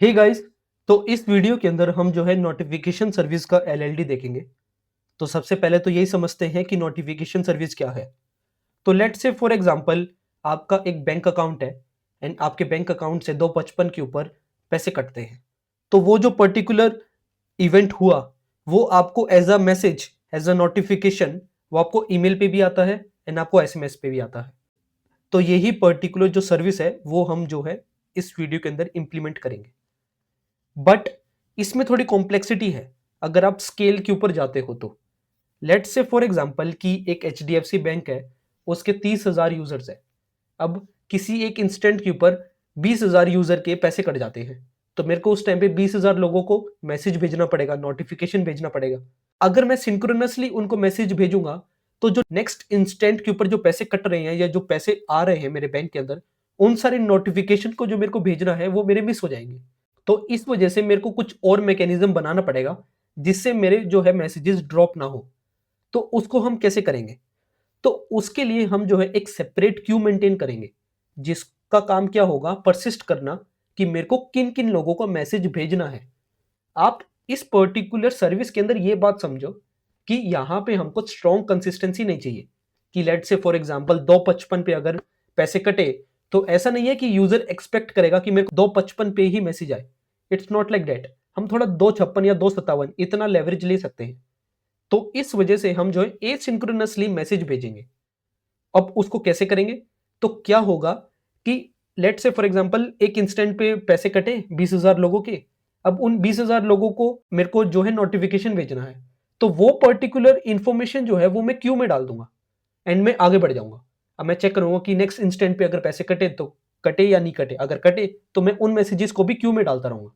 Hey guys. तो इस video के अंदर हम जो है नोटिफिकेशन सर्विस का एलएलडी देखेंगे। तो सबसे पहले तो यही समझते हैं कि नोटिफिकेशन सर्विस क्या है। तो लेट्स से फॉर एग्जांपल आपका एक बैंक अकाउंट है एंड आपके बैंक अकाउंट से 255 के ऊपर पैसे कटते हैं। तो वो जो पर्टिकुलर इवेंट हुआ वो आपको as a message, as a notification, वो आपको ईमेल पे भी आता है एंड आपको एसएमएस पे भी आता है। तो यही पर्टिकुलर जो सर्विस है वो हम जो है इस वीडियो के अंदर इंप्लीमेंट करेंगे। बट इसमें थोड़ी कॉम्प्लेक्सिटी है अगर आप स्केल के ऊपर जाते हो तो। लेट्स से फॉर एग्जांपल कि एक एचडीएफसी बैंक है, उसके 30,000 यूजर्स है। अब किसी एक इंस्टेंट के ऊपर 20,000 यूजर के पैसे कट जाते हैं, तो मेरे को उस टाइम पे 20,000 लोगों को मैसेज भेजना पड़ेगा, नोटिफिकेशन भेजना पड़ेगा। अगर मैं सिंक्रोनसली उनको मैसेज भेजूंगा तो जो नेक्स्ट इंस्टेंट के ऊपर जो पैसे कट रहे हैं या जो पैसे आ रहे हैं मेरे बैंक के अंदर, उन सारे नोटिफिकेशन को जो मेरे को भेजना है वो मेरे मिस हो जाएंगे। तो इस वजह से मेरे को कुछ और मैकेनिज्म बनाना पड़ेगा जिससे मेरे जो है मैसेजेस ड्रॉप ना हो। तो उसको हम कैसे करेंगे? तो उसके लिए हम जो है एक सेपरेट क्यू मेंटेन करेंगे, जिसका काम क्या होगा, परसिस्ट करना कि मेरे को किन किन लोगों को मैसेज भेजना है। आप इस पर्टिकुलर सर्विस के अंदर ये बात समझो कि यहां पे हमको स्ट्रॉन्ग कंसिस्टेंसी नहीं चाहिए कि लेट से फॉर एग्जांपल 255 पे अगर पैसे कटे तो ऐसा नहीं है कि यूजर एक्सपेक्ट करेगा कि मेरे को 255 पे ही मैसेज आए। It's not like that. हम थोड़ा 256 या 257 इतना लेवरेज ले सकते हैं। तो इस वजह से हम जो है एसिंक्रोनसली मैसेज भेजेंगे। अब उसको कैसे करेंगे? तो क्या होगा कि लेट से फॉर एग्जांपल एक इंस्टेंट पे पैसे कटे 20,000 लोगों के। अब उन 20,000 लोगों को मेरे को जो है नोटिफिकेशन भेजना है, तो वो पर्टिकुलर इंफॉर्मेशन जो है वो मैं क्यू में डाल दूंगा एंड में आगे बढ़ जाऊंगा। अब मैं चेक करूंगा कि नेक्स्ट इंस्टेंट पे अगर पैसे कटे तो कटे या नहीं कटे। अगर कटे तो मैं उन मैसेजेस को भी क्यू में डालता रहूंगा,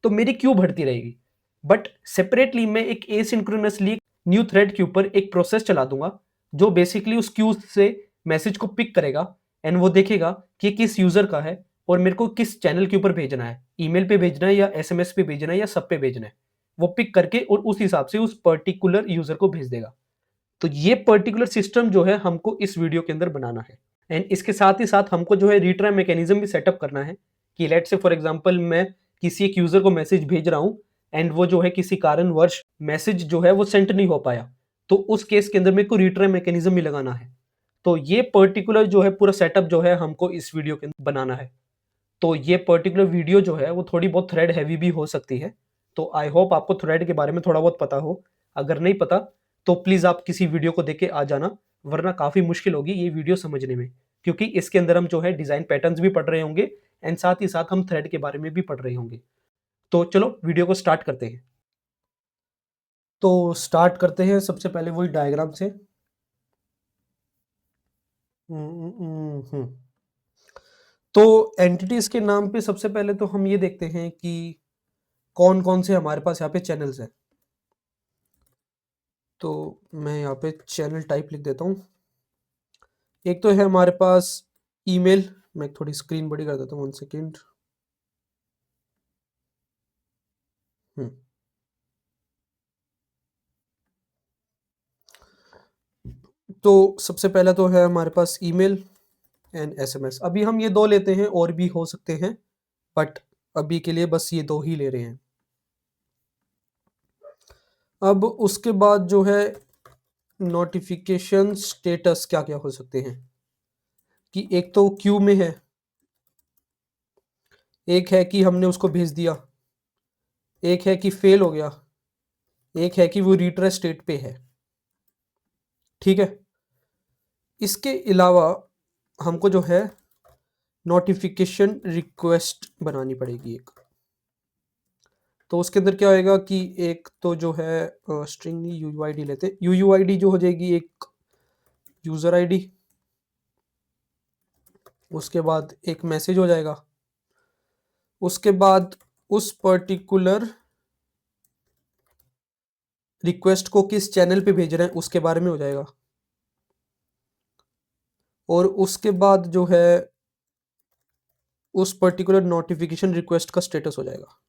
तो मेरी क्यू बढ़ती रहेगी। बट सेपरेटली मैं एक एसिंक्रोनसली न्यू थ्रेड के ऊपर एक प्रोसेस चला दूंगा जो बेसिकली उस क्यू से मैसेज को पिक करेगा एंड वो देखेगा कि किस यूजर का है और मेरे को किस चैनल के ऊपर भेजना है, ईमेल पे भेजना है या एसएमएस पे भेजना है या सब पे भेजना है। वो पिक करके और उस हिसाब से उस पर्टिकुलर यूजर को भेज देगा। तो ये पर्टिकुलर सिस्टम जो है हमको इस वीडियो के अंदर बनाना है एंड इसके साथ ही साथ हमको जो है रिट्राई मैकेनिज्म भी सेटअप करना है कि लेट से फॉर एग्जांपल मैं किसी एक यूजर को मैसेज भेज रहा हूं एंड वो जो है किसी कारणवश मैसेज जो है वो सेंड नहीं हो पाया, तो उस केस के अंदर मेरे को रिट्राई मैकेनिज्म भी लगाना है। तो ये पर्टिकुलर जो है पूरा सेटअप जो है हमको इस वीडियो के अंदर बनाना है। तो ये पर्टिकुलर वीडियो जो है वो थोड़ी बहुत थ्रेड हैवी भी हो सकती है। तो आई होप आपको थ्रेड के बारे में थोड़ा बहुत पता हो। अगर नहीं पता तो प्लीज आप किसी वीडियो को देख के आ जाना, वरना काफी मुश्किल होगी ये वीडियो समझने में, क्योंकि इसके अंदर हम जो है डिजाइन पैटर्न्स भी पढ़ रहे होंगे एंड साथ ही साथ हम थ्रेड के बारे में भी पढ़ रहे होंगे। तो चलो वीडियो को स्टार्ट करते हैं। तो स्टार्ट करते हैं सबसे पहले वही डायग्राम से। तो एंटिटीज के नाम पे सबसे पहले तो हम ये देखते हैं कि कौन कौन से हमारे पास यहाँ पे चैनल्स हैं। तो मैं यहाँ पे चैनल टाइप लिख देता हूँ। एक तो है हमारे पास ईमेल। मैं थोड़ी स्क्रीन बड़ी कर देता हूँ, 1 सेकेंड। तो सबसे पहला तो है हमारे पास ईमेल एंड एसएमएस। अभी हम ये दो लेते हैं, और भी हो सकते हैं बट अभी के लिए बस ये दो ही ले रहे हैं। अब उसके बाद जो है नोटिफिकेशन स्टेटस क्या क्या हो सकते हैं कि एक तो क्यू में है, एक है कि हमने उसको भेज दिया, एक है कि फेल हो गया, एक है कि वो रिट्राई स्टेट पे है। ठीक है। इसके अलावा हमको जो है नोटिफिकेशन रिक्वेस्ट बनानी पड़ेगी एक। तो उसके अंदर क्या होएगा कि एक तो जो है स्ट्रिंग यूयूआईडी लेते हैं। यूयूआईडी जो हो जाएगी एक यूजर आईडी, उसके बाद एक मैसेज हो जाएगा, उसके बाद उस पर्टिकुलर रिक्वेस्ट को किस चैनल पे भेज रहे हैं उसके बारे में हो जाएगा, और उसके बाद जो है उस पर्टिकुलर नोटिफिकेशन रिक्वेस्ट का स्टेटस हो जाएगा।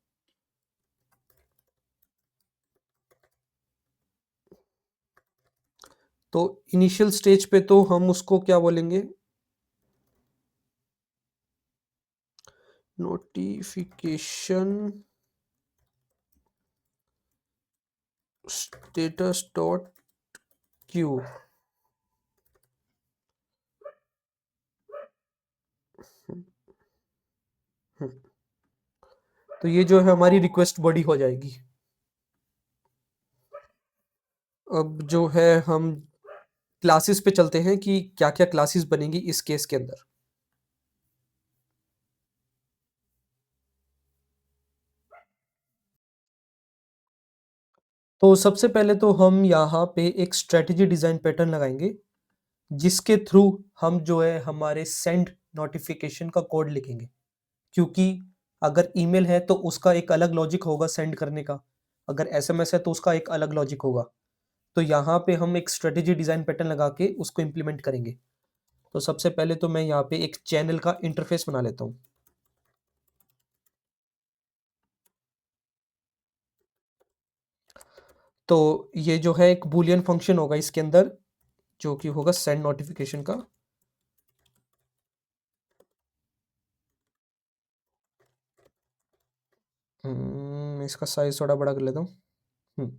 तो इनिशियल स्टेज पे तो हम उसको क्या बोलेंगे, नोटिफिकेशन स्टेटस डॉट क्यू। तो ये जो है हमारी रिक्वेस्ट बॉडी हो जाएगी। अब जो है हम क्लासेस पे चलते हैं कि क्या क्या क्लासेस बनेंगी इस केस के अंदर। तो सबसे पहले तो हम यहाँ पे एक स्ट्रेटजी डिजाइन पैटर्न लगाएंगे जिसके थ्रू हम जो है हमारे सेंड नोटिफिकेशन का कोड लिखेंगे, क्योंकि अगर ईमेल है तो उसका एक अलग लॉजिक होगा सेंड करने का, अगर एसएमएस है तो उसका एक अलग लॉजिक होगा। तो यहाँ पे हम एक स्ट्रेटजी डिजाइन पैटर्न लगा के उसको इम्प्लीमेंट करेंगे। तो सबसे पहले तो मैं यहाँ पे एक चैनल का इंटरफेस बना लेता हूँ। तो ये जो है एक बूलियन फंक्शन होगा इसके अंदर, जो कि होगा सेंड नोटिफिकेशन का। इसका साइज थोड़ा बड़ा कर लेता हूँ। हम्म,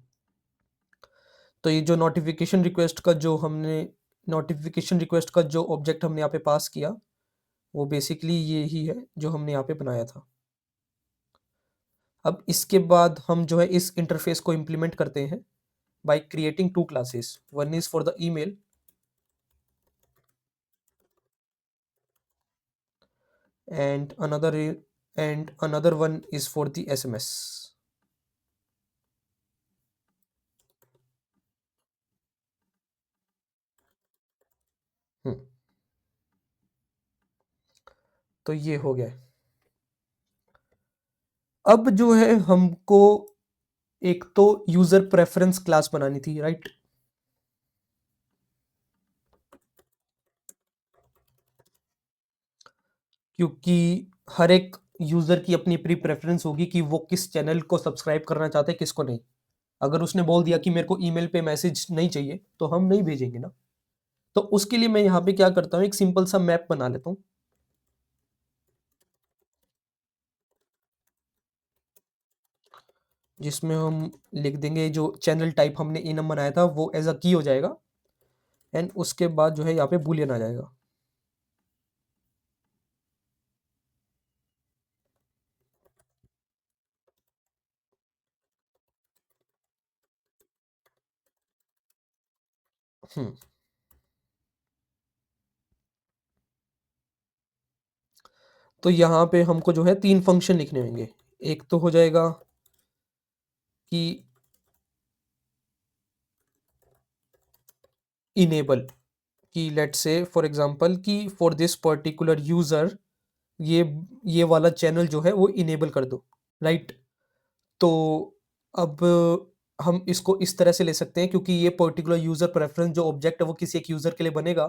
तो ये जो नोटिफिकेशन रिक्वेस्ट का जो ऑब्जेक्ट हमने यहाँ पे पास किया, वो बेसिकली ये ही है जो हमने यहाँ पे बनाया था। अब इसके बाद हम जो है इस इंटरफेस को इम्प्लीमेंट करते हैं by creating two classes, one is for the email and another one is for the SMS. Hmm, तो ये हो गया। अब जो है हमको एक तो यूजर प्रेफरेंस क्लास बनानी थी, राइट। क्योंकि हर एक यूजर की अपनी अपनी प्रेफरेंस होगी कि वो किस चैनल को सब्सक्राइब करना चाहते हैं, किसको नहीं। अगर उसने बोल दिया कि मेरे को ईमेल पे मैसेज नहीं चाहिए तो हम नहीं भेजेंगे ना। तो उसके लिए मैं यहाँ पे क्या करता हूँ, एक सिंपल सा मैप बना लेता हूँ जिसमें हम लिख देंगे जो चैनल टाइप हमने इनम बनाया था वो एज अ की हो जाएगा, एंड उसके बाद जो है यहाँ पे बूलियन आ जाएगा। हम्म, तो यहाँ पे हमको जो है तीन फंक्शन लिखने होंगे। एक तो हो जाएगा कि इनेबल, कि लेट्स से फॉर एग्जांपल कि फॉर दिस पर्टिकुलर यूजर ये ये वाला चैनल जो है वो इनेबल कर दो, राइट। तो अब हम इसको इस तरह से ले सकते हैं, क्योंकि ये पर्टिकुलर यूजर प्रेफरेंस जो ऑब्जेक्ट है वो किसी एक यूजर के लिए बनेगा,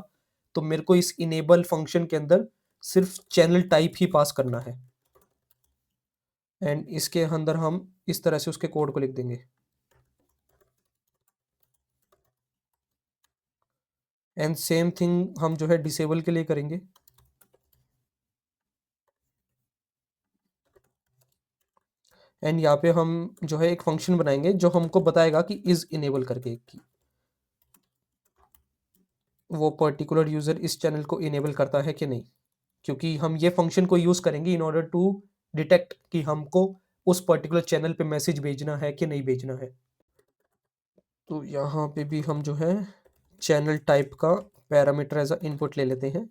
तो मेरे को इस इनेबल फंक्शन के अंदर सिर्फ चैनल टाइप ही पास करना है, एंड इसके अंदर हम इस तरह से उसके कोड को लिख देंगे। एंड सेम थिंग हम जो है डिसेबल के लिए करेंगे। एंड यहाँ पे हम जो है एक फंक्शन बनाएंगे जो हमको बताएगा कि इज इनेबल करके, कि वो पर्टिकुलर यूजर इस चैनल को इनेबल करता है कि नहीं, क्योंकि हम ये फंक्शन को यूज करेंगे इन ऑर्डर टू डिटेक्ट कि हमको उस पर्टिकुलर चैनल पे मैसेज भेजना है कि नहीं भेजना है। तो यहाँ पे भी हम जो है चैनल टाइप का पैरामीटर एज अ इनपुट ले लेते हैं।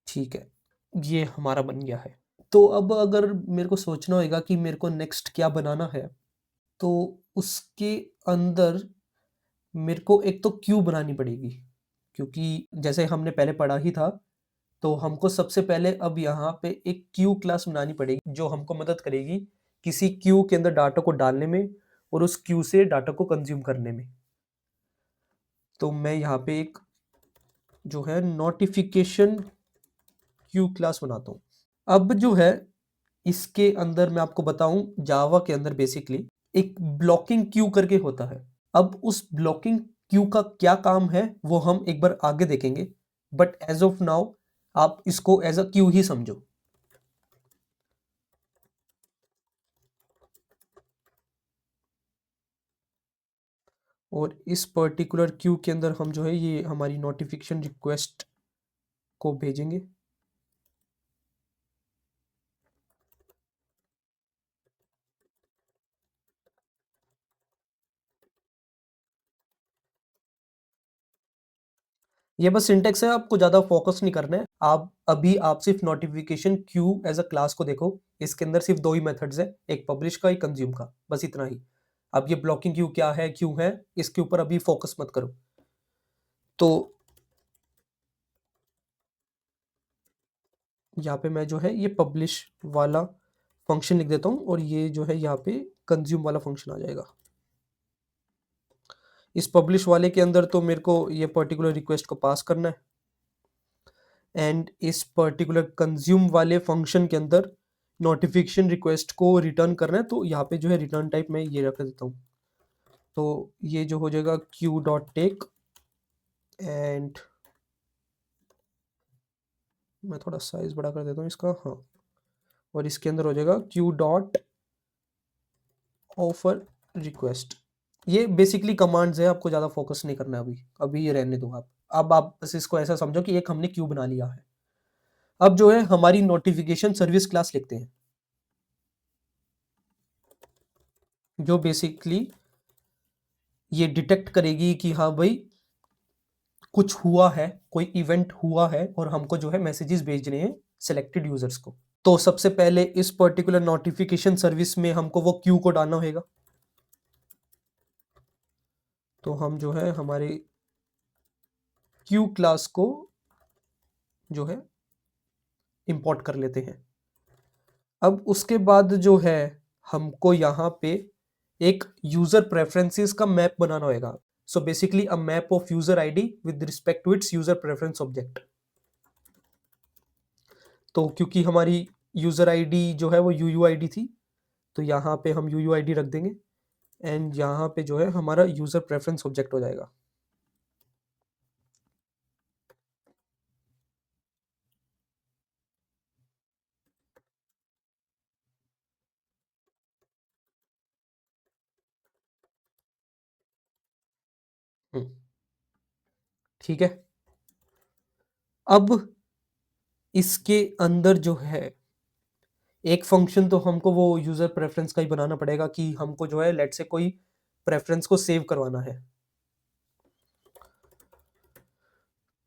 ठीक है, ये हमारा बन गया है। तो अब अगर मेरे को सोचना होगा कि मेरे को नेक्स्ट क्या बनाना है, तो उसके अंदर मेरे को एक तो क्यू बनानी पड़ेगी, क्योंकि जैसे हमने पहले पढ़ा ही था, तो हमको सबसे पहले अब यहाँ पे एक क्यू क्लास बनानी पड़ेगी जो हमको मदद करेगी किसी क्यू के अंदर डाटा को डालने में और उस क्यू से डाटा को कंज्यूम करने में। तो मैं यहाँ पे एक जो है नोटिफिकेशन क्यू क्लास बनाता हूँ। अब जो है इसके अंदर मैं आपको बताऊं, जावा के अंदर बेसिकली एक ब्लॉकिंग क्यू करके होता है। अब उस ब्लॉकिंग क्यू का क्या काम है वो हम एक बार आगे देखेंगे, बट एज ऑफ नाउ आप इसको एज अ क्यू ही समझो। और इस पर्टिकुलर क्यू के अंदर हम जो है ये हमारी नोटिफिकेशन रिक्वेस्ट को भेजेंगे। ये बस सिंटेक्स है, आपको ज़्यादा फोकस नहीं करना है। आप सिर्फ notification queue as a class को देखो। इसके अंदर सिर्फ दो ही मेथड्स है, एक पब्लिश का, एक कंज्यूम का, बस इतना ही। अब ये ब्लॉकिंग क्यू क्या है, क्यों है, इसके ऊपर अभी फोकस मत करो। तो यहाँ पे मैं जो है ये पब्लिश वाला फंक्शन लिख देता हूँ और ये जो है यहाँ पे कंज्यूम वाला फंक्शन आ जाएगा। इस पब्लिश वाले के अंदर तो मेरे को ये पर्टिकुलर रिक्वेस्ट को पास करना है, एंड इस पर्टिकुलर कंज्यूम वाले फंक्शन के अंदर नोटिफिकेशन रिक्वेस्ट को रिटर्न करना है। तो यहाँ पे जो है रिटर्न टाइप मैं ये रख देता हूँ। तो ये जो हो जाएगा क्यू डॉट टेक, एंड मैं थोड़ा साइज बड़ा कर देता हूँ इसका, हाँ। और इसके अंदर हो जाएगा क्यू डॉट ऑफर रिक्वेस्ट। ये बेसिकली कमांड्स है, आपको ज़्यादा फोकस नहीं करना है अभी, अभी ये रहने दो आप। अब आप बस इसको ऐसा समझो कि एक हमने क्यू बना लिया है। अब जो है हमारी नोटिफिकेशन सर्विस क्लास लिखते हैं, जो बेसिकली ये डिटेक्ट करेगी कि हाँ भाई कुछ हुआ है, कोई इवेंट हुआ है और हमको जो है मैसेजेस भेजने हैं सिलेक्टेड यूजर्स को। तो सबसे पहले इस पर्टिकुलर नोटिफिकेशन सर्विस में हमको वो क्यू को डालना होगा। तो हम जो है हमारे क्यू क्लास को जो है इंपोर्ट कर लेते हैं। अब उसके बाद जो है हमको यहाँ पे एक यूजर प्रेफरेंसेस का मैप बनाना होगा। So basically a map of user ID with respect to its user preference object. तो क्योंकि हमारी यूजर आईडी जो है वो यूयूआईडी थी, तो यहाँ पे हम यूयूआईडी रख देंगे, एंड यहाँ पे जो है हमारा यूजर प्रेफरेंस ऑब्जेक्ट हो जाएगा। हम्म, ठीक है। अब इसके अंदर जो है एक फंक्शन तो हमको वो यूजर प्रेफरेंस का ही बनाना पड़ेगा कि हमको जो है लेट से कोई प्रेफरेंस को सेव करवाना है।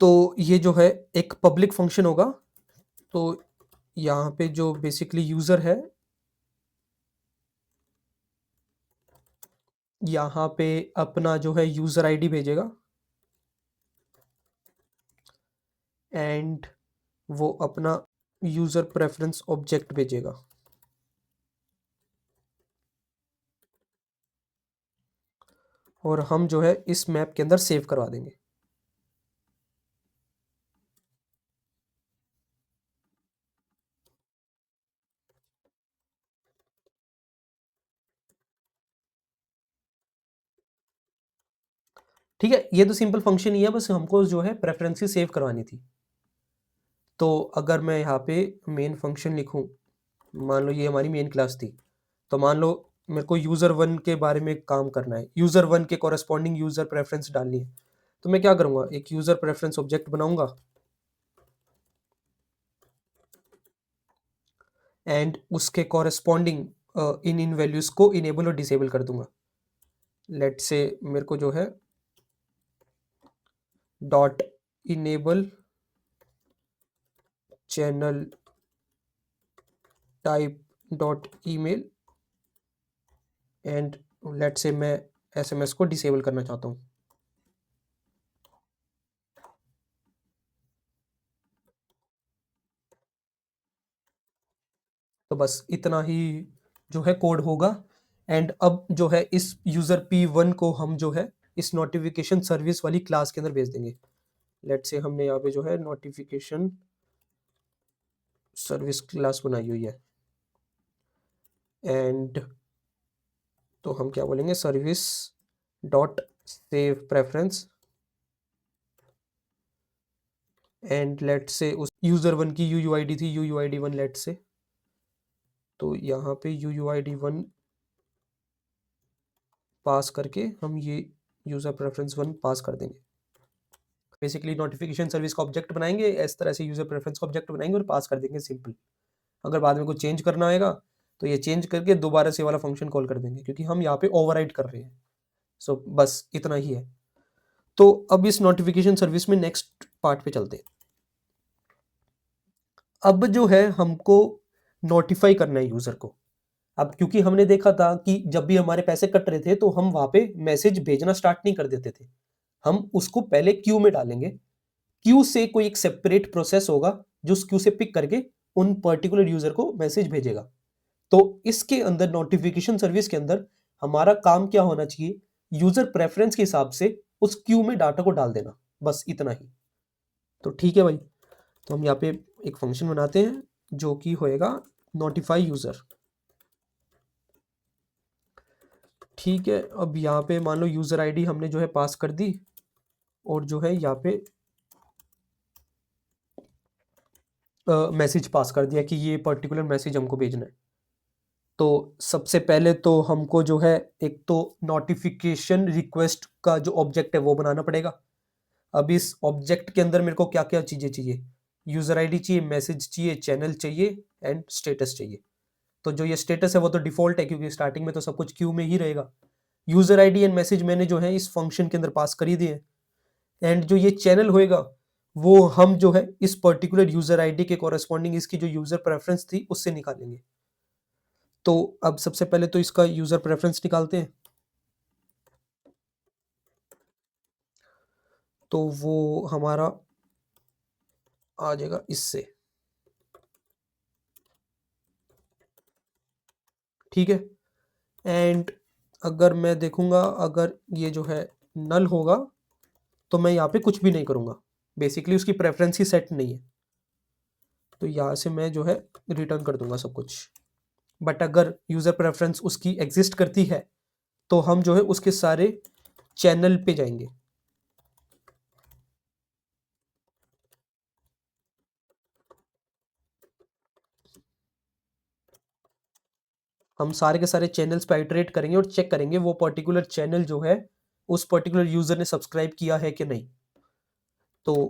तो ये जो है एक पब्लिक फंक्शन होगा। तो यहाँ पे जो बेसिकली यूजर है, यहाँ पे अपना जो है यूजर आईडी भेजेगा, एंड वो अपना यूजर प्रेफरेंस ऑब्जेक्ट भेजेगा। और हम जो है इस मैप के अंदर सेव करवा देंगे। ठीक है, ये तो सिंपल फंक्शन ही है, बस हमको जो है प्रेफरेंसेस सेव करवानी थी। तो अगर मैं यहाँ पे मेन फंक्शन लिखूँ, मान लो ये हमारी मेन क्लास थी, तो मान लो मेरे को यूज़र वन के बारे में काम करना है, यूज़र वन के कॉरेस्पॉन्डिंग यूज़र प्रेफरेंस डालनी है। तो मैं क्या करूँगा, एक यूज़र प्रेफरेंस ऑब्जेक्ट बनाऊंगा, एंड उसके कॉरेस्पॉन्डिंग इन इन वैल्यूज़ को इनेबल और डिसेबल कर दूंगा। लेट से मेरे को जो है dot enable channel type dot email, and let से मैं एसएमएस को डिसेबल करना चाहता हूँ। तो बस इतना ही जो है कोड होगा, एंड अब जो है इस यूजर P1 को हम जो है इस नोटिफिकेशन सर्विस वाली क्लास के अंदर भेज देंगे। लेट्स से हमने यहाँ पे जो है नोटिफिकेशन सर्विस क्लास बनाई हुई है, एंड तो हम क्या बोलेंगे, service dot save preference, and let से उस यूजर 1 की UUID थी UUID 1, लेट से, तो यहाँ पे UUID 1 पास करके हम ये यूजर प्रेफरेंस 1 पास कर देंगे। बेसिकली नोटिफिकेशन सर्विस का ऑब्जेक्ट बनाएंगे, इस तरह से यूजर प्रेफरेंस का ऑब्जेक्ट बनाएंगे और पास कर देंगे, सिंपल। अगर बाद में कुछ चेंज करना आएगा तो ये चेंज करके दोबारा से वाला फंक्शन कॉल कर देंगे, क्योंकि हम यहाँ पे ओवरराइड कर रहे हैं। सो बस इतना ही है। तो अब इस नोटिफिकेशन सर्विस में नेक्स्ट पार्ट पे चलते हैं। अब जो है हमको नोटिफाई करना है यूजर को। अब क्योंकि हमने देखा था कि जब भी हमारे पैसे कट रहे थे तो हम वहां पे मैसेज भेजना स्टार्ट नहीं कर देते थे, हम उसको पहले क्यू में डालेंगे। क्यू से कोई एक सेपरेट प्रोसेस होगा जो उस क्यू से पिक करके उन पर्टिकुलर यूजर को मैसेज भेजेगा। तो इसके अंदर नोटिफिकेशन सर्विस के अंदर हमारा काम क्या होना चाहिए, यूजर प्रेफरेंस के हिसाब से उस क्यू में डाटा को डाल देना, बस इतना ही। तो ठीक है भाई, तो हम यहाँ पे एक फंक्शन बनाते हैं जो कि होएगा नोटिफाई यूजर। ठीक है, अब यहाँ पे मान लो यूजर आईडी हमने जो है पास कर दी, और जो है यहाँ पे मैसेज पास कर दिया कि ये पर्टिकुलर मैसेज हमको भेजना है। तो सबसे पहले तो हमको जो है एक तो नोटिफिकेशन रिक्वेस्ट का जो ऑब्जेक्ट है वो बनाना पड़ेगा। अब इस ऑब्जेक्ट के अंदर मेरे को क्या क्या चीजें चाहिए, यूजर आईडी चाहिए, मैसेज चाहिए, चैनल चाहिए, एंड स्टेटस चाहिए। तो जो ये स्टेटस है वो तो डिफॉल्ट है, क्योंकि स्टार्टिंग में तो सब कुछ क्यू में ही रहेगा। यूजर आईडी एंड मैसेज मैंने जो है इस फंक्शन के अंदर पास कर ही दिए, एंड जो ये चैनल होएगा वो हम जो है इस पर्टिकुलर यूजर आईडी के कॉरेस्पॉन्डिंग इसकी जो यूजर प्रेफरेंस थी उससे निकालेंगे। तो अब सबसे पहले तो इसका यूजर प्रेफरेंस निकालते हैं। तो वो हमारा आ जाएगा इससे, ठीक है। एंड अगर मैं देखूंगा, अगर ये जो है नल होगा तो मैं यहाँ पे कुछ भी नहीं करूंगा, बेसिकली उसकी प्रेफरेंस ही सेट नहीं है, तो यहाँ से मैं जो है रिटर्न कर दूंगा सब कुछ। बट अगर यूजर प्रेफरेंस उसकी एग्जिस्ट करती है तो हम जो है उसके सारे चैनल पे जाएंगे। हम सारे के सारे चैनल्स पे आइटरेट करेंगे और चेक करेंगे वो पर्टिकुलर चैनल जो है उस पर्टिकुलर यूजर ने सब्सक्राइब किया है कि नहीं। तो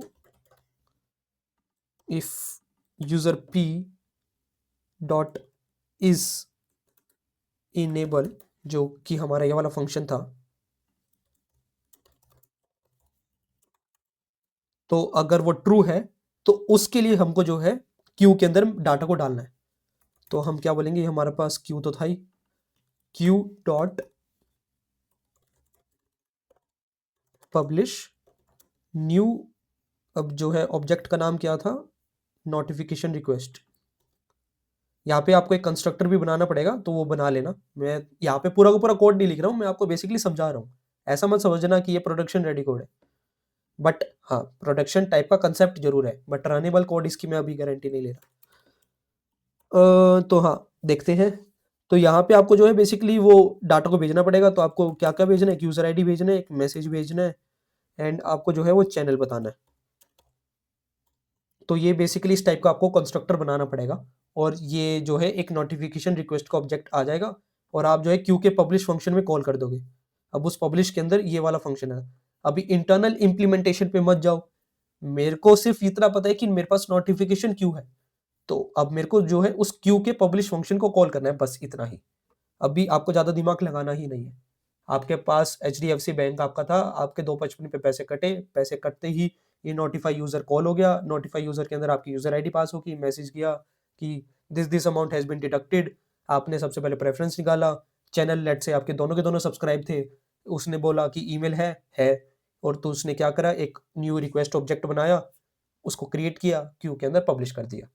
if user P dot is enable, जो कि हमारा ये वाला फंक्शन था, तो अगर वो ट्रू है तो उसके लिए हमको जो है क्यू के अंदर डाटा को डालना है। तो हम क्या बोलेंगे, हमारे पास क्यू तो था ही, क्यू डॉट पब्लिश न्यू, अब जो है ऑब्जेक्ट का नाम क्या था, नोटिफिकेशन रिक्वेस्ट। यहाँ पे आपको एक कंस्ट्रक्टर भी बनाना पड़ेगा, तो वो बना लेना। मैं यहाँ पे पूरा का पूरा कोड नहीं लिख रहा हूँ, मैं आपको बेसिकली समझा रहा हूँ, ऐसा मत समझना कि ये प्रोडक्शन रेडी कोड है। बट हाँ, प्रोडक्शन टाइप का कंसेप्ट जरूर है, बट रनेबल कोड इसकी मैं अभी गारंटी नहीं ले रहा। तो हाँ, देखते हैं। तो यहाँ पे आपको जो है बेसिकली वो डाटा को भेजना पड़ेगा। तो आपको क्या क्या भेजना है, एक यूजर आईडी भेजना है, एक मैसेज भेजना है, एंड आपको जो है वो चैनल बताना है। तो ये बेसिकली इस टाइप का आपको कंस्ट्रक्टर बनाना पड़ेगा, और ये जो है एक नोटिफिकेशन रिक्वेस्ट का ऑब्जेक्ट आ जाएगा, और आप जो है क्यू के पब्लिश फंक्शन में कॉल कर दोगे। अब उस पब्लिश के अंदर ये वाला फंक्शन है। अभी इंटरनल इंप्लीमेंटेशन पे मत जाओ, मेरे को सिर्फ इतना पता है कि मेरे पास नोटिफिकेशन क्यू है, तो अब मेरे को जो है उस क्यू के पब्लिश फंक्शन को कॉल करना है, बस इतना ही। अभी आपको ज्यादा दिमाग लगाना ही नहीं है। आपके पास HDFC बैंक आपका था, आपके 255 पे पैसे कटे, पैसे कटते ही ये नोटिफाई यूजर कॉल हो गया। नोटिफाई यूजर के अंदर आपकी यूजर आईडी पास होगी, मैसेज किया कि this amount has been deducted. आपने सबसे पहले प्रेफरेंस निकाला, चैनल लेट से आपके दोनों के दोनों सब्सक्राइब थे, उसने बोला कि ईमेल है, और तो उसने क्या करा, एक न्यू रिक्वेस्ट ऑब्जेक्ट बनाया, उसको क्रिएट किया, क्यू के अंदर पब्लिश कर दिया।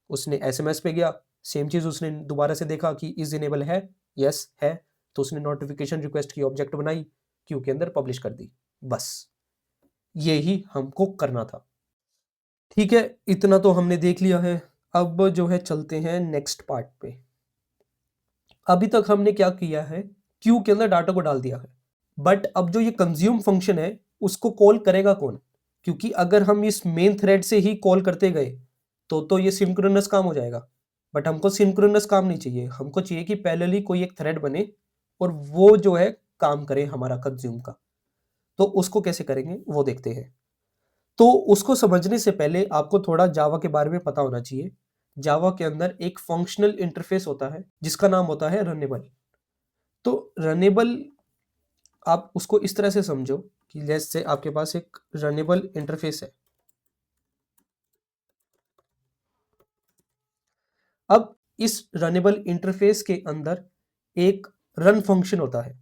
उसने SMS पे गया, सेम चीज उसने दोबारा से देखा कि इज इनेबल है, यस है, तो उसने नोटिफिकेशन रिक्वेस्ट की ऑब्जेक्ट बनाई, क्यू के अंदर पब्लिश कर दी। बस ये ही हमको करना था। ठीक है, इतना तो हमने देख लिया है। अब जो है चलते हैं नेक्स्ट पार्ट पे। अभी तक हमने क्या किया है, क्यू के अंदर डाटा को डाल दिया है, बट अब जो ये कंज्यूम फंक्शन है उसको कॉल करेगा कौन? क्योंकि अगर हम इस मेन थ्रेड से ही कॉल करते गए तो ये सिंक्रोनस काम हो जाएगा, बट हमको सिंक्रोनस काम नहीं चाहिए। हमको चाहिए कि पैरेलली कोई एक थ्रेड बने और वो जो है काम करे हमारा कंज्यूम का। तो उसको कैसे करेंगे वो देखते हैं। तो उसको समझने से पहले आपको थोड़ा जावा के बारे में पता होना चाहिए। जावा के अंदर एक फंक्शनल इंटरफेस होता है जिसका नाम होता है रनेबल। तो रनेबल आप उसको इस तरह से समझो कि लेट्स से आपके पास एक रनेबल इंटरफेस है। अब इस रनेबल इंटरफेस के अंदर एक रन फंक्शन होता है।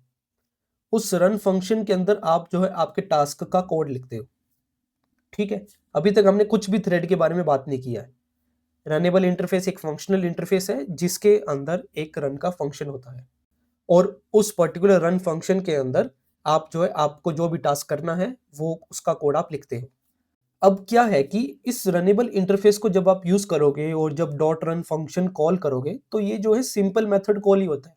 उस रन फंक्शन के अंदर आप जो है आपके टास्क का कोड लिखते हो। ठीक है, अभी तक हमने कुछ भी थ्रेड के बारे में बात नहीं किया है। रनेबल इंटरफेस एक फंक्शनल इंटरफेस है जिसके अंदर एक रन का फंक्शन होता है, और उस पर्टिकुलर रन फंक्शन के अंदर आप जो है आपको जो भी टास्क करना है वो उसका कोड आप लिखते हो। अब क्या है कि इस रनेबल इंटरफेस को जब आप यूज करोगे और जब डॉट रन फंक्शन कॉल करोगे तो ये जो है सिंपल मेथड कॉल ही होता है।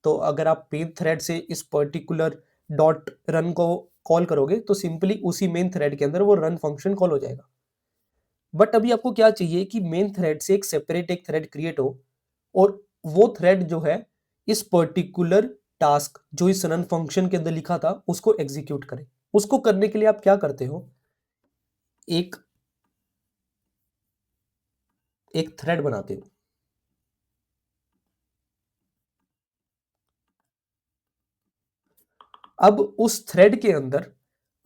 तो अगर आप मेन थ्रेड से इस पर्टिकुलर डॉट रन को कॉल करोगे तो सिंपली उसी मेन थ्रेड के अंदर वो रन फंक्शन कॉल हो जाएगा। बट अभी आपको क्या चाहिए कि मेन थ्रेड से एक सेपरेट एक थ्रेड क्रिएट हो और वो थ्रेड जो है इस पर्टिकुलर टास्क जो इस रन फंक्शन के अंदर लिखा था उसको एग्जीक्यूट करे। उसको करने के लिए आप क्या करते हो, एक एक थ्रेड बनाते हो। अब उस थ्रेड के अंदर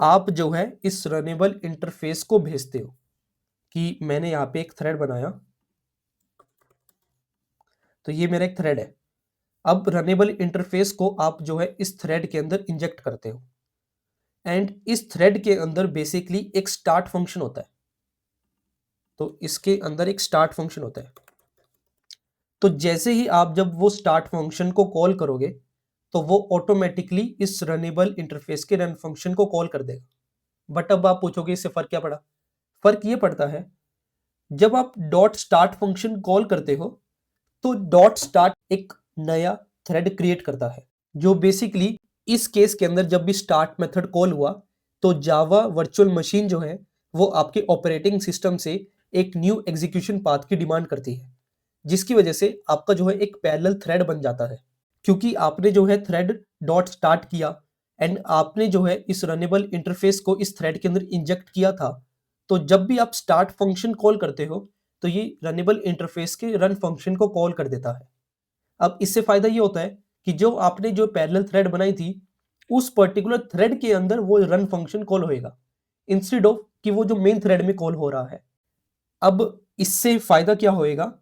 आप जो है इस रनेबल इंटरफेस को भेजते हो कि मैंने यहां पे एक थ्रेड बनाया, तो ये मेरा एक थ्रेड है। अब रनेबल इंटरफेस को आप जो है इस थ्रेड के अंदर इंजेक्ट करते हो, एंड इस थ्रेड के अंदर बेसिकली एक स्टार्ट फंक्शन होता है। तो इसके अंदर एक स्टार्ट फंक्शन होता है। तो जैसे ही आप जब वो स्टार्ट फंक्शन को कॉल करोगे तो वो ऑटोमेटिकली इस रनेबल इंटरफेस के रन फंक्शन को कॉल कर देगा। बट अब आप पूछोगे इससे फर्क क्या पड़ा? फर्क ये पड़ता है, जब आप डॉट स्टार्ट फंक्शन कॉल करते हो तो डॉट स्टार्ट एक नया थ्रेड क्रिएट करता है, जो बेसिकली इस केस के अंदर जब भी स्टार्ट मेथड कॉल हुआ तो जावा वर्चुअल मशीन जो है वो आपके ऑपरेटिंग सिस्टम से एक न्यू एग्जीक्यूशन पाथ की डिमांड करती है, जिसकी वजह से आपका जो है एक पैरेलल थ्रेड बन जाता है। क्योंकि आपने जो है थ्रेड डॉट स्टार्ट किया एंड आपने जो है इस रनेबल इंटरफेस को इस थ्रेड के अंदर इंजेक्ट किया था, तो जब भी आप स्टार्ट फंक्शन कॉल करते हो तो ये रनेबल इंटरफेस के रन फंक्शन को कॉल कर देता है। अब इससे फायदा ये होता है कि जो आपने जो पैरेलल थ्रेड बनाई थी उस पर्टिकुलर थ्रेड के अंदर वो रन फंक्शन कॉल होएगा, इंस्टेड ऑफ कि वो जो मेन थ्रेड में कॉल हो रहा है। अब इससे फायदा क्या होएगा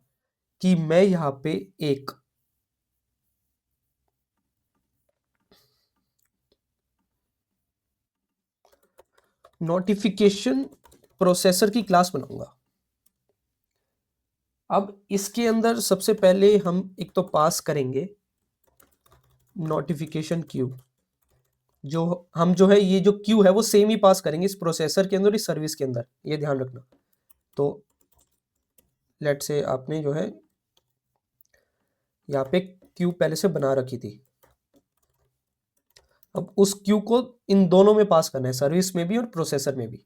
कि मैं यहां पे एक नोटिफिकेशन प्रोसेसर की क्लास बनाऊंगा। अब इसके अंदर सबसे पहले हम एक तो पास करेंगे नोटिफिकेशन क्यू। जो हम जो है ये जो क्यू है वो सेम ही पास करेंगे इस प्रोसेसर के अंदर, इस सर्विस के अंदर, ये ध्यान रखना। तो लेट से आपने जो है यहाँ पे क्यू पहले से बना रखी थी, अब उस क्यू को इन दोनों में पास करना है, सर्विस में भी और प्रोसेसर में भी।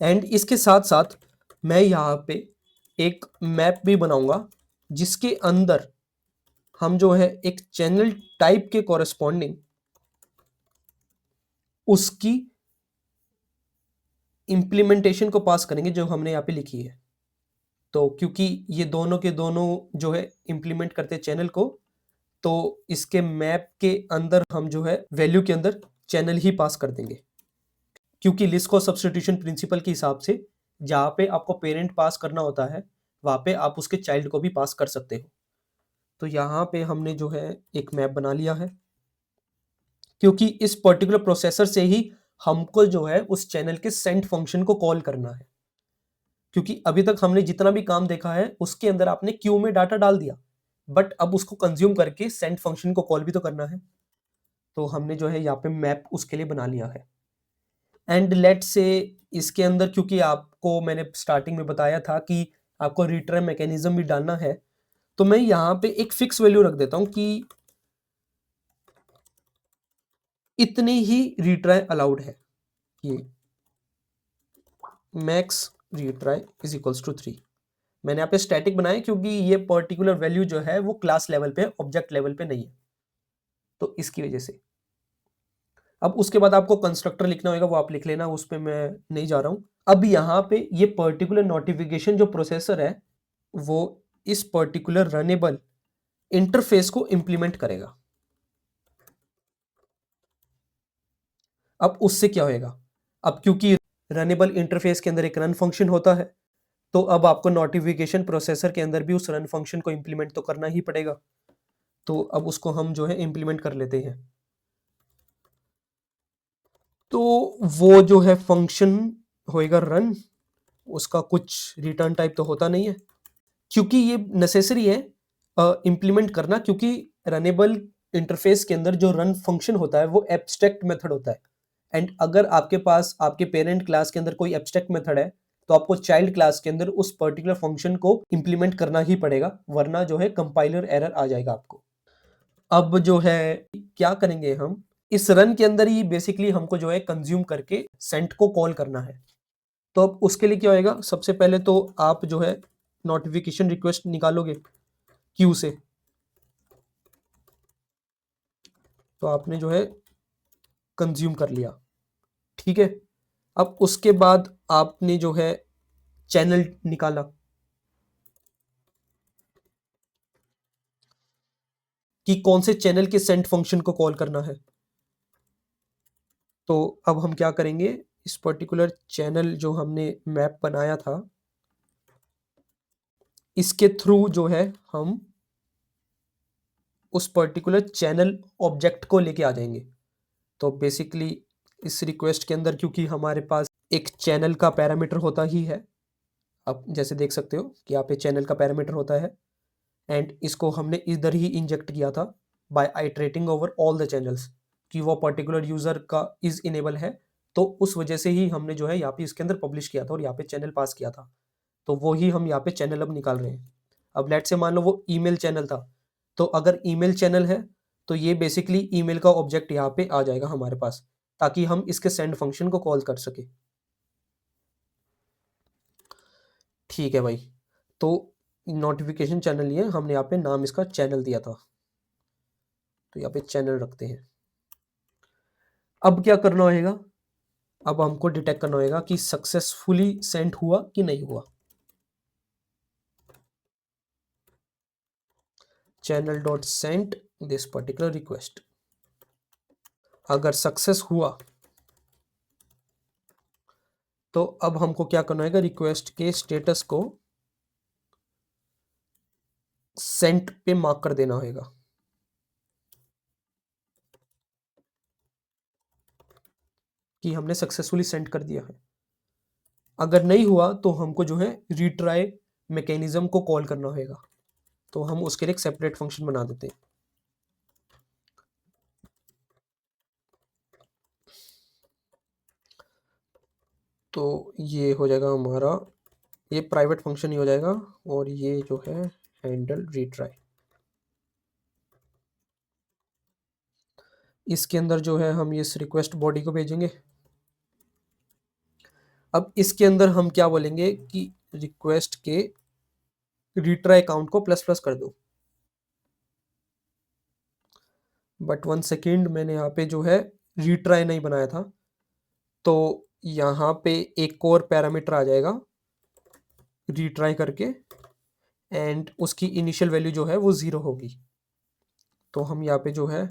एंड इसके साथ साथ मैं यहाँ पे एक मैप भी बनाऊंगा जिसके अंदर हम जो है एक चैनल टाइप के कॉरेस्पॉन्डिंग उसकी इंप्लीमेंटेशन को पास करेंगे जो हमने यहाँ पे लिखी है। तो क्योंकि ये दोनों के दोनों जो है इंप्लीमेंट करते हैं चैनल को, तो इसके मैप के अंदर हम जो है वैल्यू के अंदर चैनल ही पास कर देंगे। क्योंकि लिस्ट कॉस्ट सब्स्टिट्यूशन प्रिंसिपल के हिसाब से जहाँ पे आपको पेरेंट पास करना होता है वहाँ पे आप उसके चाइल्ड को भी पास कर सकते हो। तो यहाँ पे हमने जो है एक मैप बना लिया है, क्योंकि इस पर्टिकुलर प्रोसेसर से ही हमको जो है उस चैनल के सेंड फंक्शन को कॉल करना है। क्योंकि अभी तक हमने जितना भी काम देखा है उसके अंदर आपने क्यू में डाटा डाल दिया, बट अब उसको कंज्यूम करके सेंड फंक्शन को कॉल भी तो करना है। तो हमने जो है यहाँ पे मैप उसके लिए बना लिया है। एंड लेट से इसके अंदर, क्योंकि आपको मैंने स्टार्टिंग में बताया था कि आपको रिट्राई मैकेनिज्म भी डालना है, तो मैं यहाँ पे एक फिक्स वैल्यू रख देता हूँ कि इतने ही रिट्राई अलाउड है। ये max retry is equals to 3। मैंने यहाँ पे स्टैटिक बनाया क्योंकि ये पर्टिकुलर वैल्यू जो है वो क्लास लेवल पे, ऑब्जेक्ट लेवल पे नहीं है, तो इसकी वजह से। अब उसके बाद आपको कंस्ट्रक्टर लिखना होगा, वो आप लिख लेना, उस पे मैं नहीं जा रहा हूं। अब यहाँ पे ये पर्टिकुलर नोटिफिकेशन जो प्रोसेसर है वो इस पर्टिकुलर रनेबल इंटरफेस को इंप्लीमेंट करेगा। अब उससे क्या होएगा, अब क्योंकि रनेबल इंटरफेस के अंदर एक रन फंक्शन होता है, तो अब आपको नोटिफिकेशन प्रोसेसर के अंदर भी उस रन फंक्शन को इंप्लीमेंट तो करना ही पड़ेगा। तो अब उसको हम जो है इंप्लीमेंट कर लेते हैं। तो वो जो है फंक्शन होएगा रन, उसका कुछ रिटर्न टाइप तो होता नहीं है, क्योंकि ये नेसेसरी है इंप्लीमेंट करना, क्योंकि रनेबल इंटरफेस के अंदर जो रन फंक्शन होता है वो एब्स्ट्रैक्ट मेथड होता है। एंड अगर आपके पास आपके पेरेंट क्लास के अंदर कोई एब्स्ट्रैक्ट मेथड है, तो आपको चाइल्ड क्लास के अंदर उस पर्टिकुलर फंक्शन को इंप्लीमेंट करना ही पड़ेगा, वरना जो है कंपाइलर एरर आ जाएगा आपको। अब जो है क्या करेंगे हम, इस रन के अंदर ही बेसिकली हमको जो है कंज्यूम करके सेंट को कॉल करना है। तो अब उसके लिए क्या होएगा, सबसे पहले तो आप जो है नोटिफिकेशन रिक्वेस्ट निकालोगे क्यू से। तो आपने जो है कंज्यूम कर लिया, ठीक है। अब उसके बाद आपने जो है चैनल निकाला कि कौन से चैनल के सेंड फंक्शन को कॉल करना है। तो अब हम क्या करेंगे, इस पर्टिकुलर चैनल जो हमने मैप बनाया था, इसके थ्रू जो है हम उस पर्टिकुलर चैनल ऑब्जेक्ट को लेके आ जाएंगे। तो बेसिकली इस रिक्वेस्ट के अंदर, क्योंकि हमारे पास एक चैनल का पैरामीटर होता ही है, आप जैसे देख सकते हो कि यहाँ पे चैनल का पैरामीटर होता है, एंड इसको हमने इधर ही इंजेक्ट किया था by iterating over all the channels, कि वो पर्टिकुलर यूजर का इज इनेबल है, तो उस वजह से ही हमने जो है यहाँ पे इसके अंदर पब्लिश किया था और यहाँ पे चैनल पास किया था। तो वो ही हम यहाँ पे चैनल अब निकाल रहे हैं। अब लेट से मान लो वो ईमेल चैनल था, तो अगर ईमेल चैनल है तो ये बेसिकली ईमेल का ऑब्जेक्ट यहाँ पे आ जाएगा हमारे पास, ताकि हम इसके सेंड फंक्शन को कॉल कर सके। ठीक है भाई, तो नोटिफिकेशन चैनल ये हमने यहाँ पे नाम इसका चैनल दिया था, तो यहाँ पे चैनल रखते हैं। अब क्या करना होगा, अब हमको डिटेक्ट करना होगा कि सक्सेसफुली सेंड हुआ कि नहीं हुआ। Channel dot send this particular request, अगर सक्सेस हुआ तो अब हमको क्या करना होगा, रिक्वेस्ट के स्टेटस को सेंट पे मार्क कर देना होगा कि हमने सक्सेसफुली सेंड कर दिया है। अगर नहीं हुआ तो हमको जो है रिट्राई मैकेनिज्म को कॉल करना होगा, तो हम उसके लिए एक सेपरेट फंक्शन बना देते हैं। तो ये हो जाएगा हमारा, ये प्राइवेट फंक्शन ही हो जाएगा, और ये जो है हैंडल रिट्राई। इसके अंदर जो है हम इस रिक्वेस्ट बॉडी को भेजेंगे। अब इसके अंदर हम क्या बोलेंगे कि रिक्वेस्ट के रिट्राई काउंट को प्लस प्लस कर दो। बट 1 सेकेंड, मैंने यहाँ पे जो है रिट्राई नहीं बनाया था, तो यहाँ पे एक और पैरामीटर आ जाएगा रिट्राई करके, एंड उसकी इनिशियल वैल्यू जो है वो 0 होगी। तो हम यहाँ पे जो है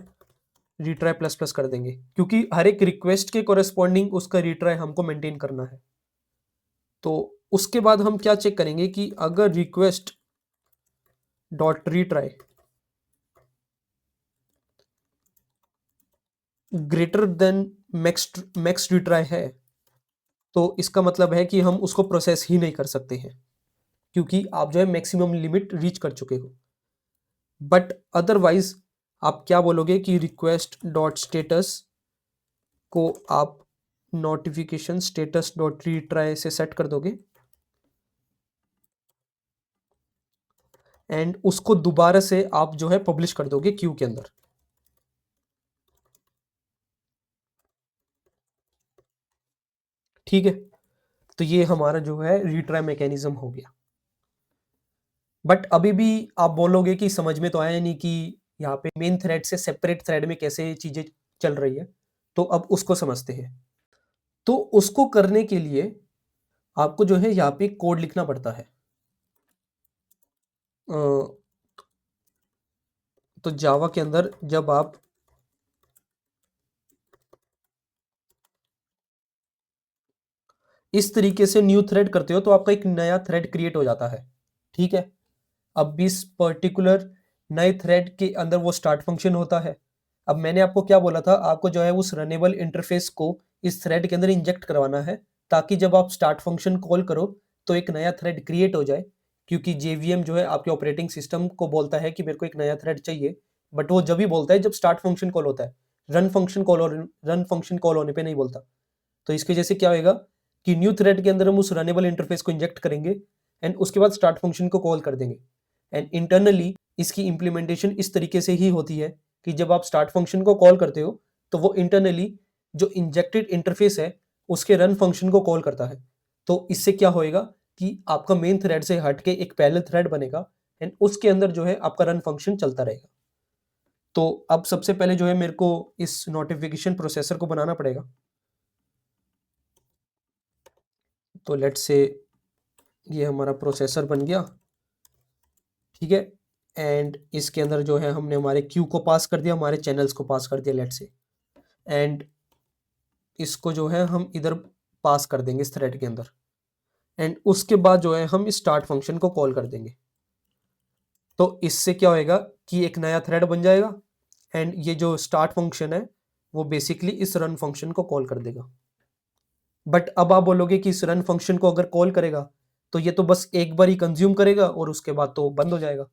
रिट्राई प्लस प्लस कर देंगे, क्योंकि हर एक रिक्वेस्ट के कोरेस्पॉन्डिंग उसका रिट्राई हमको मेंटेन करना है। तो उसके बाद हम क्या चेक करेंगे कि अगर request dot retry greater than max retry है, तो इसका मतलब है कि हम उसको प्रोसेस ही नहीं कर सकते हैं, क्योंकि आप जो है मैक्सिमम लिमिट रीच कर चुके हो। बट अदरवाइज आप क्या बोलोगे कि रिक्वेस्ट डॉट स्टेटस को आप नोटिफिकेशन स्टेटस डॉट रीट्राई से सेट कर दोगे एंड उसको दोबारा से आप जो है पब्लिश कर दोगे क्यू के अंदर। ठीक है, तो ये हमारा जो है रीट्राई मैकेनिज्म हो गया। बट अभी भी आप बोलोगे कि समझ में तो आया नहीं कि यहाँ पे मेन थ्रेड से सेपरेट थ्रेड में कैसे चीजें चल रही है। तो अब उसको समझते हैं। तो उसको करने के लिए आपको जो है यहाँ पे कोड लिखना पड़ता है। अ, तो जावा के अंदर जब आप इस तरीके से न्यू थ्रेड करते हो तो आपका एक नया थ्रेड क्रिएट हो जाता है। ठीक है, अब इस पर्टिकुलर नए थ्रेड के अंदर वो स्टार्ट फंक्शन होता है। अब मैंने आपको क्या बोला था, आपको जो है उस रनेबल इंटरफेस को इस थ्रेड के अंदर इंजेक्ट करवाना है ताकि जब आप स्टार्ट फंक्शन कॉल करो तो एक नया थ्रेड क्रिएट हो जाए। क्योंकि जेवीएम जो है आपके ऑपरेटिंग सिस्टम को बोलता है कि मेरे को एक नया थ्रेड चाहिए, बट वो जब ही बोलता है जब स्टार्ट फंक्शन कॉल होता है, रन फंक्शन कॉल होने पे नहीं बोलता। तो इसकी वजह से क्या होगा कि न्यू थ्रेड के अंदर हम उस रनेबल इंटरफेस को इंजेक्ट करेंगे एंड उसके बाद स्टार्ट फंक्शन को कॉल कर देंगे। एंड इंटरनली इसकी इंप्लीमेंटेशन इस तरीके से ही होती है कि जब आप स्टार्ट फंक्शन को कॉल करते हो तो वो इंटरनली जो इंजेक्टेड इंटरफेस है उसके रन फंक्शन को कॉल करता है। तो इससे क्या होएगा कि आपका मेन थ्रेड से हट के एक पैरेलल थ्रेड बनेगा एंड उसके अंदर जो है आपका रन फंक्शन चलता रहेगा। तो अब सबसे पहले जो है मेरे को इस नोटिफिकेशन प्रोसेसर को बनाना पड़ेगा। तो लेट्स से ये हमारा प्रोसेसर बन गया। ठीक है, एंड इसके अंदर जो है हमने हमारे क्यू को पास कर दिया, हमारे चैनल्स को पास कर दिया लेट्स से, एंड इसको जो है हम इधर पास कर देंगे इस थ्रेड के अंदर। एंड उसके बाद जो है हम इस स्टार्ट फंक्शन को कॉल कर देंगे। तो इससे क्या होएगा कि एक नया थ्रेड बन जाएगा एंड ये जो स्टार्ट फंक्शन है वो बेसिकली इस रन फंक्शन को कॉल कर देगा। बट अब आप बोलोगे कि इस रन फंक्शन को अगर कॉल करेगा तो ये तो बस एक बार ही कंज्यूम करेगा और उसके बाद तो बंद हो जाएगा।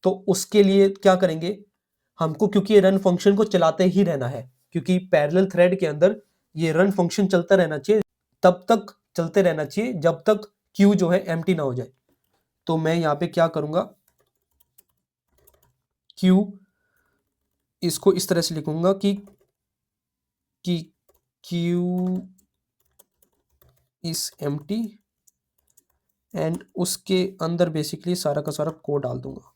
तो उसके लिए क्या करेंगे हमको, क्योंकि ये रन फंक्शन को चलाते ही रहना है, क्योंकि पैरेलल थ्रेड के अंदर ये रन फंक्शन चलता रहना चाहिए, तब तक चलते रहना चाहिए जब तक क्यू जो है एम्प्टी ना हो जाए। तो मैं यहाँ पे क्या करूंगा, क्यू इसको इस तरह से लिखूंगा कि क्यू इज एम्प्टी एंड उसके अंदर बेसिकली सारा का सारा कोड डाल दूंगा।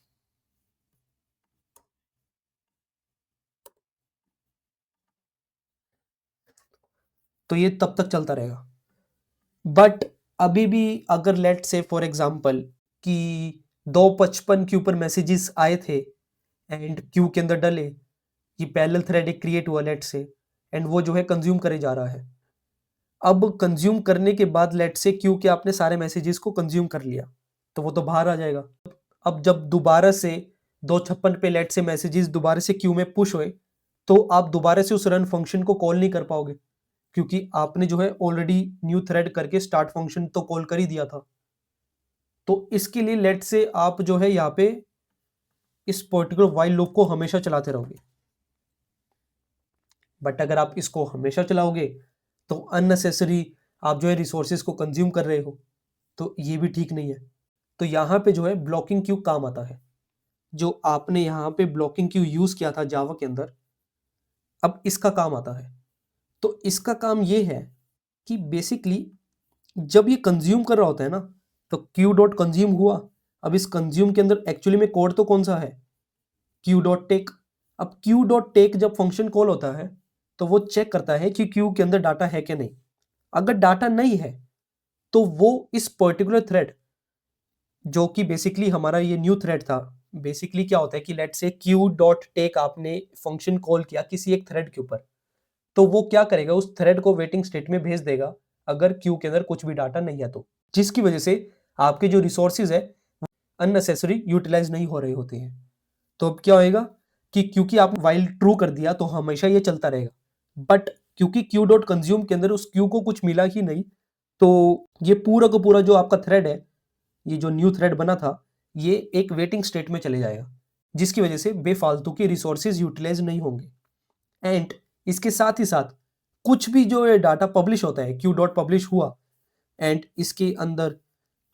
तो ये तब तक चलता रहेगा। बट अभी भी अगर लेट से फॉर एग्जांपल कि 255 के ऊपर मैसेजेस आए थे एंड क्यू के अंदर डले, ये पैरेलल थ्रेड एक क्रिएट हुआ लेट से एंड वो जो है कंज्यूम करे जा रहा है। अब कंज्यूम करने के बाद लेट से क्यू के आपने सारे मैसेजेस को कंज्यूम कर लिया तो वो तो बाहर आ जाएगा। अब जब दोबारा से 256 पे लेट से मैसेजेस दोबारा से क्यू में पुश हुए तो आप दोबारा से उस रन फंक्शन को कॉल नहीं कर पाओगे, क्योंकि आपने जो है ऑलरेडी न्यू थ्रेड करके स्टार्ट फंक्शन तो कॉल कर ही दिया था। तो इसके लिए लेट से आप जो है यहाँ पे इस पर्टिकुलर वाइल लूप को हमेशा चलाते रहोगे। बट अगर आप इसको हमेशा चलाओगे तो अननेसेसरी आप जो है रिसोर्सेज को कंज्यूम कर रहे हो, तो ये भी ठीक नहीं है। तो यहाँ पे जो है ब्लॉकिंग क्यू काम आता है। जो आपने यहाँ पे ब्लॉकिंग क्यू यूज किया था जावा के अंदर, अब इसका काम आता है। तो इसका काम ये है कि बेसिकली जब ये कंज्यूम कर रहा होता है ना, तो क्यू डॉट कंज्यूम हुआ। अब इस कंज्यूम के अंदर एक्चुअली में कोड तो कौन सा है, क्यू डॉट टेक। अब क्यू डॉट टेक जब फंक्शन कॉल होता है तो वो चेक करता है कि क्यू के अंदर डाटा है कि नहीं। अगर डाटा नहीं है तो वो इस पर्टिकुलर थ्रेड जो कि बेसिकली हमारा ये न्यू थ्रेड था, बेसिकली क्या होता है कि लेट से क्यू डॉट टेक आपने फंक्शन कॉल किया किसी एक थ्रेड के ऊपर, तो वो क्या करेगा उस थ्रेड को वेटिंग स्टेट में भेज देगा अगर क्यू के अंदर कुछ भी डाटा नहीं है तो, जिसकी वजह से आपके जो रिसोर्सेज है अननेसेसरी यूटिलाइज नहीं हो रहे होते हैं। तो अब क्या होएगा कि क्योंकि आप वाइल ट्रू कर दिया तो हमेशा ये चलता रहेगा। बट क्योंकि क्यू डॉट कंज्यूम के अंदर उस क्यू को कुछ मिला ही नहीं, तो ये पूरा का पूरा जो आपका थ्रेड है, ये जो न्यू थ्रेड बना था, ये एक वेटिंग स्टेट में चले जाएगा। जिसकी वजह से बेफालतू के रिसोर्सेज यूटिलाइज नहीं होंगे। एंड इसके साथ ही साथ कुछ भी जो है डाटा पब्लिश होता है, क्यू डॉट पब्लिश हुआ एंड इसके अंदर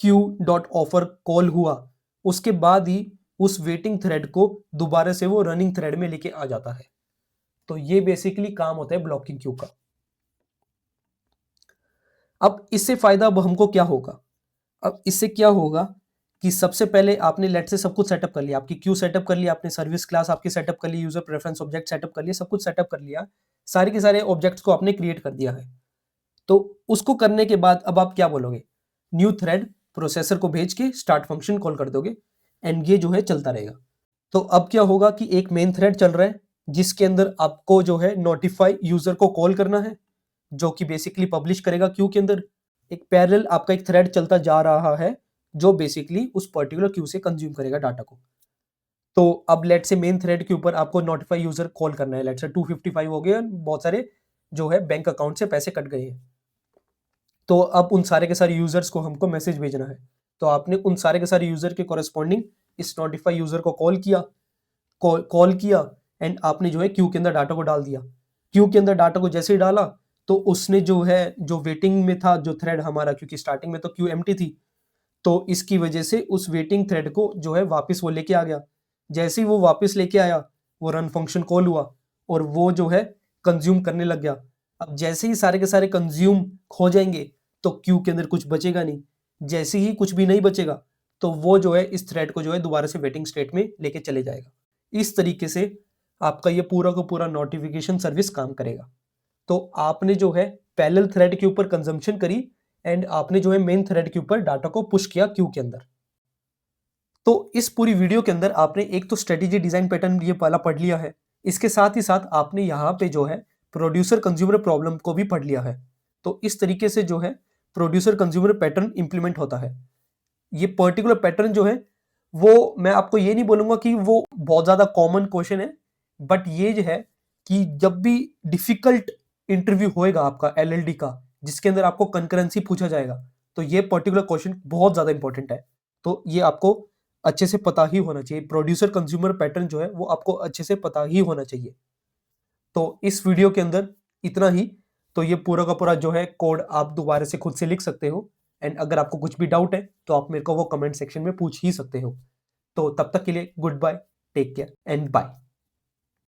क्यू डॉट ऑफर कॉल हुआ, उसके बाद ही उस वेटिंग थ्रेड को दोबारा से वो रनिंग थ्रेड में लेके आ जाता है। तो ये बेसिकली काम होता है ब्लॉकिंग क्यू का। अब इससे फायदा अब हमको क्या होगा? अब इससे क्या होगा कि सबसे पहले आपने लेट से सब कुछ सेटअप कर लिया, आपकी क्यू सेटअप कर लिया, आपने सर्विस क्लास आपकी सेटअप कर ली, यूजर प्रेफरेंस ऑब्जेक्ट सेटअप कर लिया, सब कुछ सेटअप कर लिया, सारे के सारे ऑब्जेक्ट्स को आपने क्रिएट कर दिया है। तो उसको करने के बाद अब आप क्या बोलोगे? न्यू थ्रेड प्रोसेसर को भेज के स्टार्ट फंक्शन कॉल कर दोगे एंड ये जो है चलता रहेगा। तो अब क्या होगा कि एक मेन थ्रेड चल रहा है जिसके अंदर आपको जो है नोटिफाई यूजर को कॉल करना है, जो कि बेसिकली पब्लिश करेगा क्यू के अंदर। एक पैरेलल आपका एक थ्रेड चलता जा रहा है जो बेसिकली उस पर्टिकुलर क्यू से कंज्यूम करेगा डाटा को। तो अब लेट से मेन थ्रेड के ऊपर आपको नोटिफाई यूजर कॉल करना है, लेट से 255 हो गए, बहुत सारे जो है बैंक अकाउंट से पैसे कट गए हैं। तो अब उन सारे के सारे यूजर्स को हमको मैसेज भेजना है। तो आपने उन सारे के सारे यूजर के कॉरेस्पॉन्डिंग इस नोटिफाई यूजर को कॉल किया एंड आपने जो है क्यू के अंदर डाटा को डाल दिया। क्यू के अंदर डाटा को जैसे ही डाला तो उसने जो है जो वेटिंग में था जो थ्रेड हमारा, क्योंकि स्टार्टिंग में तो क्यू एम्प्टी थी, तो इसकी वजह से उस वेटिंग थ्रेड को जो है वापस वो लेके आ गया। जैसे ही वो वापस लेके आया वो रन फंक्शन कॉल हुआ और वो जो है कंज्यूम करने लग गया। अब जैसे ही सारे के सारे कंज्यूम हो जाएंगे तो क्यू के अंदर कुछ बचेगा नहीं। जैसे ही कुछ भी नहीं बचेगा तो वो जो है इस थ्रेड को जो है दोबारा से वेटिंग स्टेट में लेके चले जाएगा। इस तरीके से आपका ये पूरा का पूरा नोटिफिकेशन सर्विस काम करेगा। तो आपने जो है पैरेलल थ्रेड के ऊपर कंजम्पशन करी एंड आपने जो है मेन थ्रेड के ऊपर डाटा को पुश किया क्यू के अंदर। तो इस पूरी वीडियो के अंदर आपने एक तो स्ट्रेटेजी डिजाइन पैटर्न ये पहला पढ़ लिया है, इसके साथ ही साथ आपने यहाँ पे जो है प्रोड्यूसर कंज्यूमर प्रॉब्लम को भी पढ़ लिया है। तो इस तरीके से जो है प्रोड्यूसर कंज्यूमर पैटर्न इंप्लीमेंट होता है। ये पर्टिकुलर पैटर्न जो है वो मैं आपको ये नहीं बोलूंगा कि वो बहुत ज्यादा कॉमन क्वेश्चन है, बट ये जो है कि जब भी डिफिकल्ट इंटरव्यू होएगा आपका एलएलडी का जिसके अंदर आपको कंकरेंसी पूछा जाएगा तो ये पर्टिकुलर क्वेश्चन बहुत ज्यादा इंपॉर्टेंट है। तो ये आपको अच्छे से पता ही होना चाहिए, प्रोड्यूसर कंज्यूमर पैटर्न जो है वो आपको अच्छे से पता ही होना चाहिए। तो इस वीडियो के अंदर इतना ही। तो ये पूरा का पूरा जो है कोड आप दोबारा से खुद से लिख सकते हो एंड अगर आपको कुछ भी डाउट है तो आप मेरे को वो कमेंट सेक्शन में पूछ ही सकते हो। तो तब तक के लिए good bye, take care and bye.